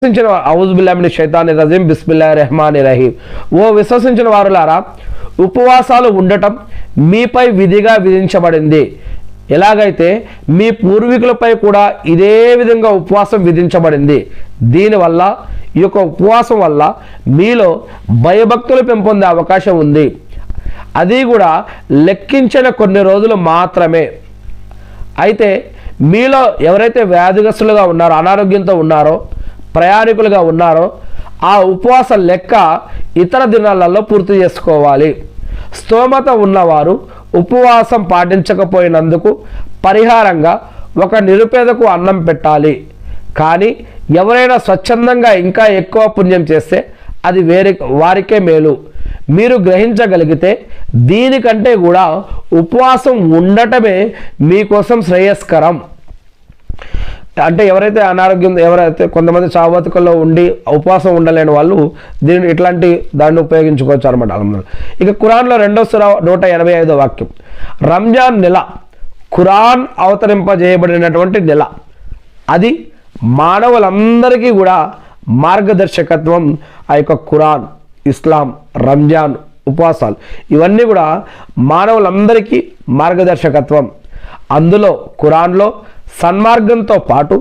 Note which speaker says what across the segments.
Speaker 1: ఔజుబిల్లాహి మినష్ షైతానిర్ రజీం బిస్మిల్లాహిర్ రహమానిర్ రహీం. ఓ విశ్వసించిన వారులారా, ఉపవాసాలు ఉండటం మీపై విధిగా విధించబడింది. ఎలాగైతే మీ పూర్వీకులపై కూడా ఇదే విధంగా ఉపవాసం విధించబడింది. దీనివల్ల ఈ యొక్క ఉపవాసం వల్ల మీలో భయభక్తులు పెంపొందే అవకాశం ఉంది. అది కూడా లెక్కించిన కొన్ని రోజులు మాత్రమే. అయితే మీలో ఎవరైతే వ్యాధిగ్రస్తులుగా ఉన్నారో, అనారోగ్యంతో ఉన్నారో, ప్రయాణికులుగా ఉన్నారో, ఆ ఉపవాస లెక్క ఇతర దినాలలో పూర్తి చేసుకోవాలి. స్తోమత ఉన్నవారు ఉపవాసం పాటించకపోయినందుకు పరిహారంగా ఒక నిరుపేదకు అన్నం పెట్టాలి. కానీ ఎవరైనా స్వచ్ఛందంగా ఇంకా ఎక్కువ పుణ్యం చేస్తే అది వారికే మేలు. మీరు గ్రహించగలిగితే దీనికంటే కూడా ఉపవాసం ఉండటమే మీకోసం శ్రేయస్కరం. అంటే ఎవరైతే అనారోగ్యం, ఎవరైతే కొంతమంది చావబతుకల్లో ఉండి ఉపవాసం ఉండలేని వాళ్ళు ఇట్లాంటి దాన్ని ఉపయోగించుకోవచ్చు అనమాట. ఇక ఖురాన్లో 2వ సూర 185వ వాక్యం. రంజాన్ నెల ఖురాన్ అవతరింపజేయబడినటువంటి నెల. అది మానవులందరికీ కూడా మార్గదర్శకత్వం. ఆ యొక్క ఖురాన్, ఇస్లాం, రంజాన్, ఉపవాసాలు ఇవన్నీ కూడా మానవులందరికీ మార్గదర్శకత్వం. అందులో ఖురాన్లో సన్మార్గంతో పాటు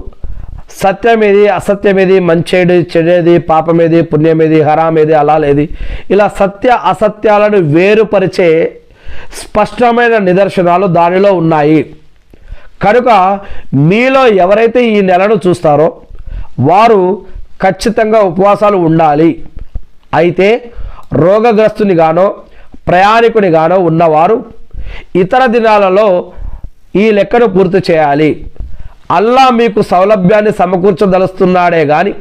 Speaker 1: సత్యమేది, అసత్యమేది, మంచేది, చెడేది, పాపమేది, పుణ్యమేది, హరామేది, హలాలేది, ఇలా సత్య అసత్యాలను వేరుపరిచే స్పష్టమైన నిదర్శనాలు దానిలో ఉన్నాయి. కనుక మీలో ఎవరైతే ఈ నెలను చూస్తారో వారు ఖచ్చితంగా ఉపవాసాలు ఉండాలి. అయితే రోగగ్రస్తునిగానో ప్రయాణికునిగానో ఉన్నవారు ఇతర దినాలలో ఈ లెక్కను పూర్తి చేయాలి. అల్లా మీకు సౌలభ్యాన్ని సమకూర్చదలుస్తున్నాడే కానీ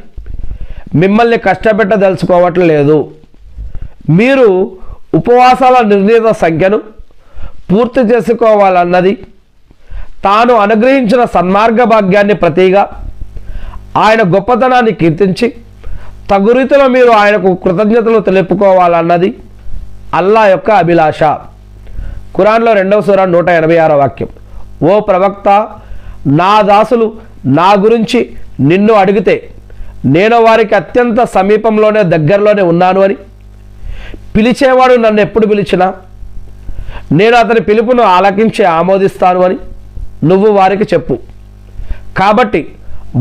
Speaker 1: మిమ్మల్ని కష్టపెట్టదలుచుకోవట్లేదు. మీరు ఉపవాసాల నిర్ణీత సంఖ్యను పూర్తి చేసుకోవాలన్నది తాను అనుగ్రహించిన సన్మార్గ భాగ్యాన్ని ప్రతిగా ఆయన గొప్పతనాన్ని కీర్తించి తగు రీతిలో మీరు ఆయనకు కృతజ్ఞతలు తెలుపుకోవాలన్నది అల్లా యొక్క అభిలాష. ఖురాన్లో 2వ సూర 186వ వాక్యం. ఓ ప్రవక్త, నా దాసులు నా గురించి నిన్ను అడిగితే నేను వారికి అత్యంత సమీపంలోనే, దగ్గరలోనే ఉన్నాను అని, పిలిచేవాడు నన్ను ఎప్పుడు పిలిచినా నేను అతని పిలుపును ఆలకించి ఆమోదిస్తాను అని నువ్వు వారికి చెప్పు. కాబట్టి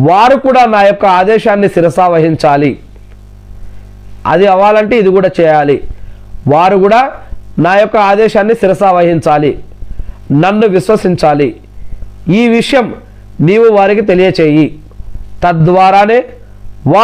Speaker 1: వారు కూడా నా యొక్క ఆదేశాన్ని శిరసా వహించాలి. అది అవ్వాలంటే ఇది కూడా చేయాలి. వారు కూడా నా యొక్క ఆదేశాన్ని శిరసా వహించాలి, నన్ను విశ్వసించాలి. ఈ విషయం నీవు వారికి తెలియచేయి. తద్వారానే వారు